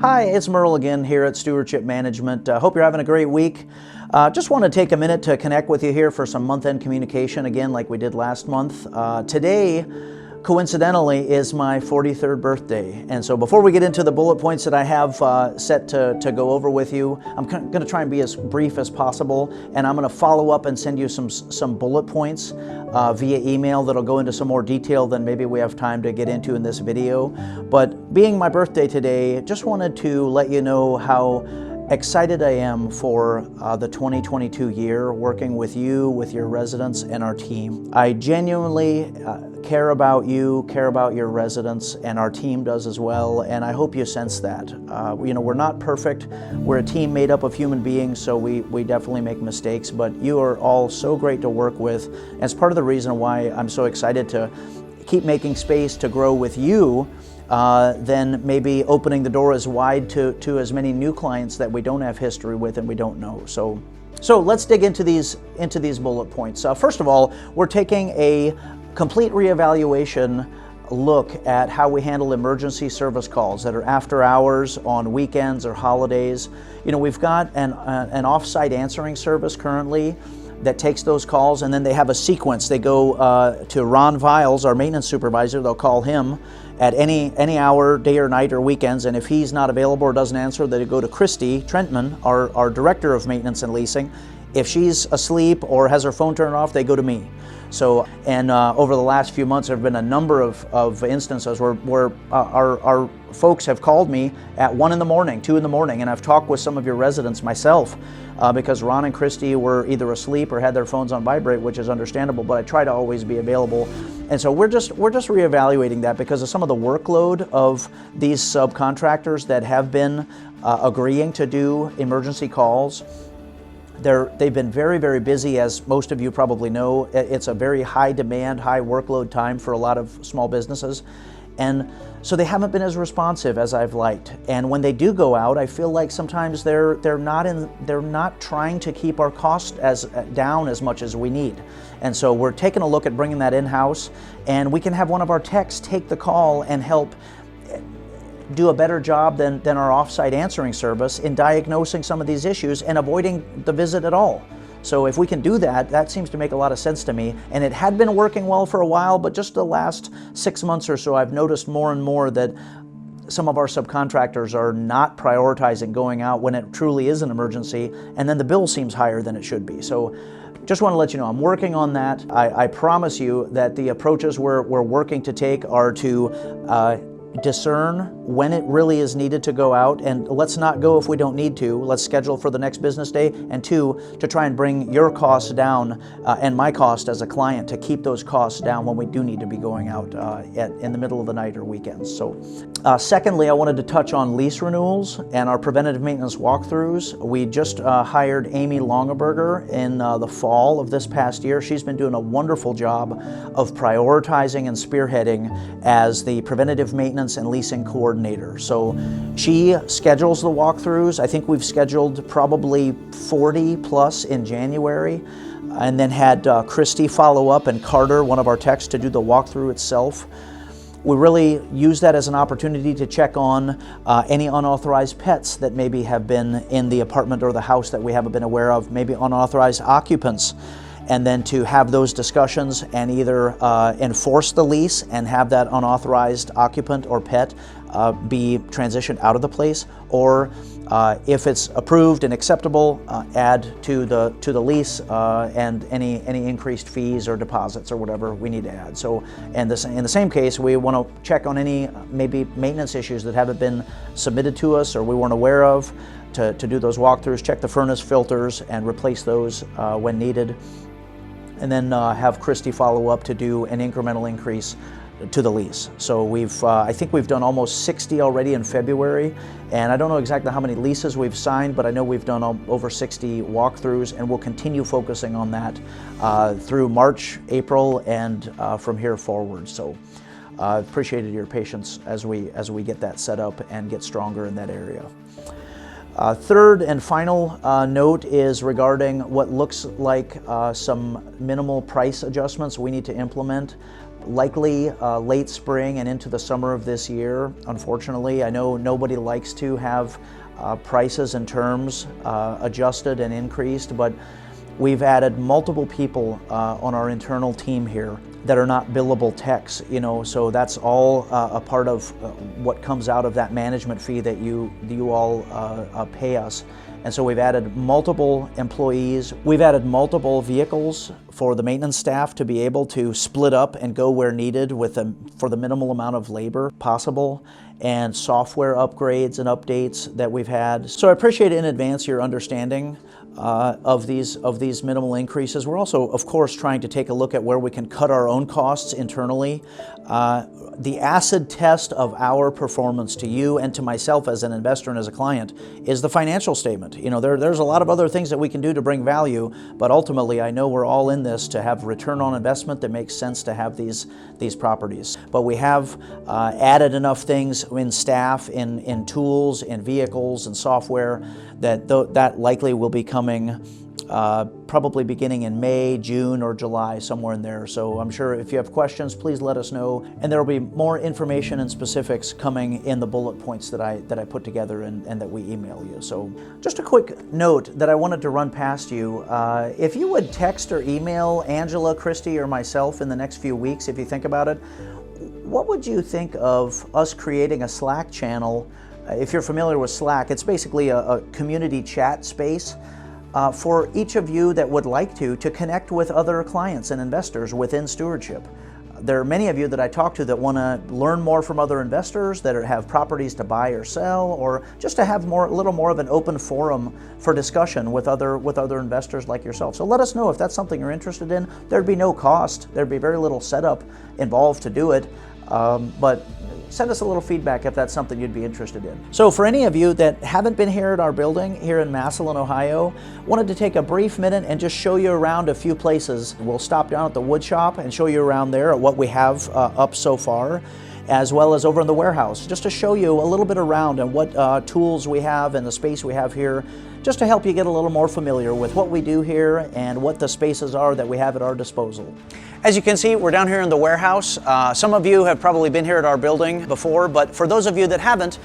Hi, it's Merle again here at Stewardship Management. Hope you're having a great week. Just want to take a minute to connect with you here for some month-end communication again like we did last month. Today, coincidentally, is my 43rd birthday. And so before we get into the bullet points that I have set to go over with you, I'm going to try and be as brief as possible, and I'm going to follow up and send you some bullet points via email that'll go into some more detail than maybe we have time to get into in this video. But being my birthday today, just wanted to let you know how excited I am for the 2022 year, working with you, with your residents, and our team. I genuinely care about you, care about your residents, and our team does as well, and I hope you sense that. We're not perfect. We're a team made up of human beings, so we definitely make mistakes, but you are all so great to work with, and it's part of the reason why I'm so excited to keep making space to grow with you, then maybe opening the door as wide to as many new clients that we don't have history with and we don't know. So let's dig into these bullet points. First of all, we're taking a complete reevaluation look at how we handle emergency service calls that are after hours, on weekends or holidays. We've got an off-site answering service currently that takes those calls, and then they have a sequence. They go to Ron Viles, our maintenance supervisor. They'll call him at any hour, day or night or weekends, and if he's not available or doesn't answer, they go to Christy Trentman, our director of maintenance and leasing. If she's asleep or has her phone turned off, they go to me. So, and over the last few months, there have been a number of instances where our folks have called me at 1 in the morning, 2 in the morning, and I've talked with some of your residents myself because Ron and Christy were either asleep or had their phones on vibrate, which is understandable, but I try to always be available. And so we're just reevaluating that because of some of the workload of these subcontractors that have been agreeing to do emergency calls. They've been very, very busy, as most of you probably know. It's a very high demand, high workload time for a lot of small businesses. And so they haven't been as responsive as I've liked. And when they do go out, I feel like sometimes they're not trying to keep our cost down as much as we need. And so we're taking a look at bringing that in-house, and we can have one of our techs take the call and help do a better job than our off-site answering service in diagnosing some of these issues and avoiding the visit at all. So if we can do that, that seems to make a lot of sense to me. And it had been working well for a while, but just the last 6 months or so, I've noticed more and more that some of our subcontractors are not prioritizing going out when it truly is an emergency, and then the bill seems higher than it should be. So just want to let you know, I'm working on that. I promise you that the approaches we're working to take are to discern when it really is needed to go out, and let's not go if we don't need to. Let's schedule for the next business day, and 2, to try and bring your costs down and my cost as a client, to keep those costs down when we do need to be going out in the middle of the night or weekends. So secondly, I wanted to touch on lease renewals and our preventative maintenance walkthroughs. We just hired Amy Longaberger in the fall of this past year. She's been doing a wonderful job of prioritizing and spearheading as the preventative maintenance and leasing coordinator. So she schedules the walkthroughs. I think we've scheduled probably 40 plus in January, and then had Christy follow up and Carter, one of our techs, to do the walkthrough itself. We really use that as an opportunity to check on any unauthorized pets that maybe have been in the apartment or the house that we haven't been aware of, maybe unauthorized occupants, and then to have those discussions and either enforce the lease and have that unauthorized occupant or pet be transitioned out of the place, or if it's approved and acceptable, add to the lease and any increased fees or deposits or whatever we need to add. So, and in the same case, we want to check on any maybe maintenance issues that haven't been submitted to us or we weren't aware of, to do those walkthroughs, check the furnace filters and replace those when needed. And then have Christy follow up to do an incremental increase to the lease. So I think we've done almost 60 already in February, and I don't know exactly how many leases we've signed, but I know we've done over 60 walkthroughs, and we'll continue focusing on that through March, April, and from here forward. So appreciated your patience as we get that set up and get stronger in that area. Third and final note is regarding what looks like some minimal price adjustments we need to implement likely late spring and into the summer of this year. Unfortunately, I know nobody likes to have prices and terms adjusted and increased, but we've added multiple people on our internal team here that are not billable techs, so that's all a part of what comes out of that management fee that you all pay us. And so we've added multiple employees. We've added multiple vehicles for the maintenance staff to be able to split up and go where needed for the minimal amount of labor possible, and software upgrades and updates that we've had. So I appreciate in advance your understanding of these minimal increases. We're also, of course, trying to take a look at where we can cut our own costs internally. The acid test of our performance to you and to myself as an investor and as a client is the financial statement. There's a lot of other things that we can do to bring value, but ultimately I know we're all in this to have return on investment that makes sense to have these properties. But we have added enough things in staff, in tools, in vehicles, and software that likely will be coming probably beginning in May, June, or July, somewhere in there. So I'm sure if you have questions, please let us know, and there will be more information and specifics coming in the bullet points that I put together and that we email you. So just a quick note that I wanted to run past you. If you would text or email Angela, Christy, or myself in the next few weeks, if you think about it, what would you think of us creating a Slack channel? If you're familiar with Slack, it's basically a community chat space for each of you that would like to connect with other clients and investors within stewardship. There are many of you that I talk to that want to learn more from other investors that have properties to buy or sell, or just to have a little more of an open forum for discussion with other investors like yourself. So let us know if that's something you're interested in. There'd be no cost. There'd be very little setup involved to do it, but send us a little feedback if that's something you'd be interested in. So for any of you that haven't been here at our building here in Massillon, Ohio, wanted to take a brief minute and just show you around a few places. We'll stop down at the wood shop and show you around there at what we have up so far, as well as over in the warehouse, just to show you a little bit around and what tools we have and the space we have here, just to help you get a little more familiar with what we do here and what the spaces are that we have at our disposal. As you can see, we're down here in the warehouse. Some of you have probably been here at our building before, but for those of you that haven't,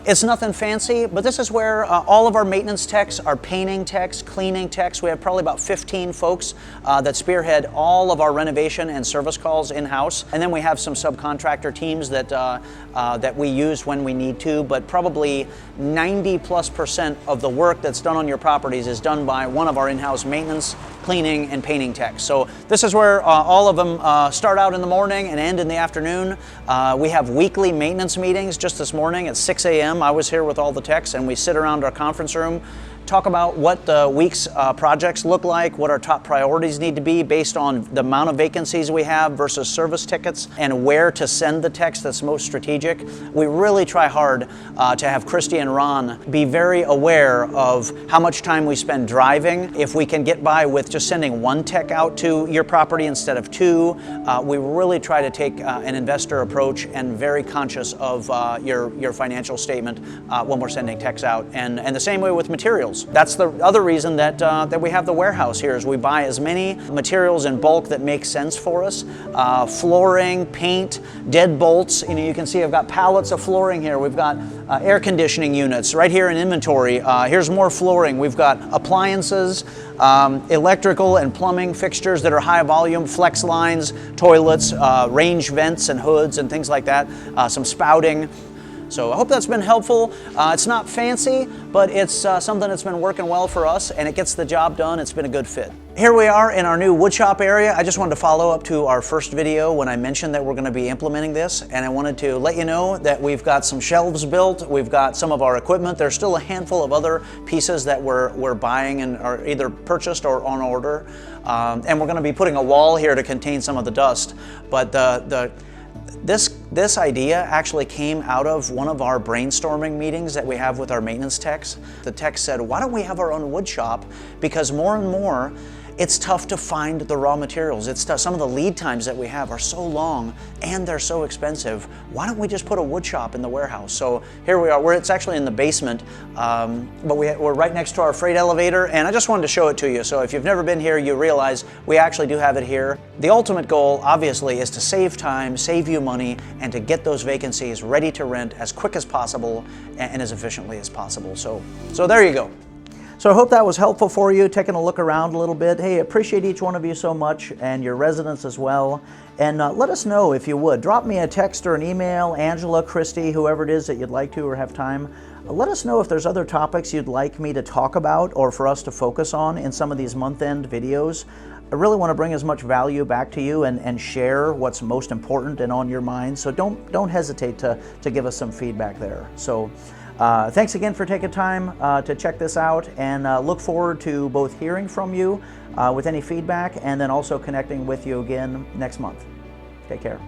it's nothing fancy, but this is where all of our maintenance techs, our painting techs, cleaning techs, we have probably about 15 folks that spearhead all of our renovation and service calls in-house. And then we have some subcontractor teams that we use when we need to, but probably 90+% of the work that's done on your properties is done by one of our in-house maintenance, cleaning, and painting techs. So this is where all of them start out in the morning and end in the afternoon. We have weekly maintenance meetings. Just this morning at 6 a.m. I was here with all the techs, and we sit around our conference room, talk about what the week's projects look like, what our top priorities need to be based on the amount of vacancies we have versus service tickets, and where to send the techs that's most strategic. We really try hard to have Christy and Ron be very aware of how much time we spend driving. If we can get by with just sending one tech out to your property instead of two, we really try to take an investor approach and very conscious of your financial statement when we're sending techs out. And the same way with materials. That's the other reason that we have the warehouse here, is we buy as many materials in bulk that make sense for us. Flooring, paint, deadbolts. You can see I've got pallets of flooring here. We've got air conditioning units right here in inventory. Here's more flooring. We've got appliances, electrical and plumbing fixtures that are high volume, flex lines, toilets, range vents and hoods and things like that, some spouting. So I hope that's been helpful. It's not fancy, but it's something that's been working well for us, and it gets the job done. It's been a good fit. Here we are in our new woodshop area. I just wanted to follow up to our first video when I mentioned that we're going to be implementing this, and I wanted to let you know that we've got some shelves built. We've got some of our equipment. There's still a handful of other pieces that we're buying and are either purchased or on order, and we're going to be putting a wall here to contain some of the dust. But this idea actually came out of one of our brainstorming meetings that we have with our maintenance techs. The techs said, why don't we have our own wood shop? Because more and more, it's tough to find the raw materials. It's tough. Some of the lead times that we have are so long and they're so expensive. Why don't we just put a wood shop in the warehouse? So here we are. It's actually in the basement, but we're right next to our freight elevator, and I just wanted to show it to you. So if you've never been here, you realize we actually do have it here. The ultimate goal, obviously, is to save time, save you money, and to get those vacancies ready to rent as quick as possible and as efficiently as possible. So there you go. So I hope that was helpful for you, taking a look around a little bit. Hey, appreciate each one of you so much, and your residents as well. And let us know if you would. Drop me a text or an email, Angela, Christy, whoever it is that you'd like to or have time. Let us know if there's other topics you'd like me to talk about or for us to focus on in some of these month-end videos. I really want to bring as much value back to you and share what's most important and on your mind. So don't hesitate to give us some feedback there. So thanks again for taking time to check this out, and look forward to both hearing from you with any feedback and then also connecting with you again next month. Take care.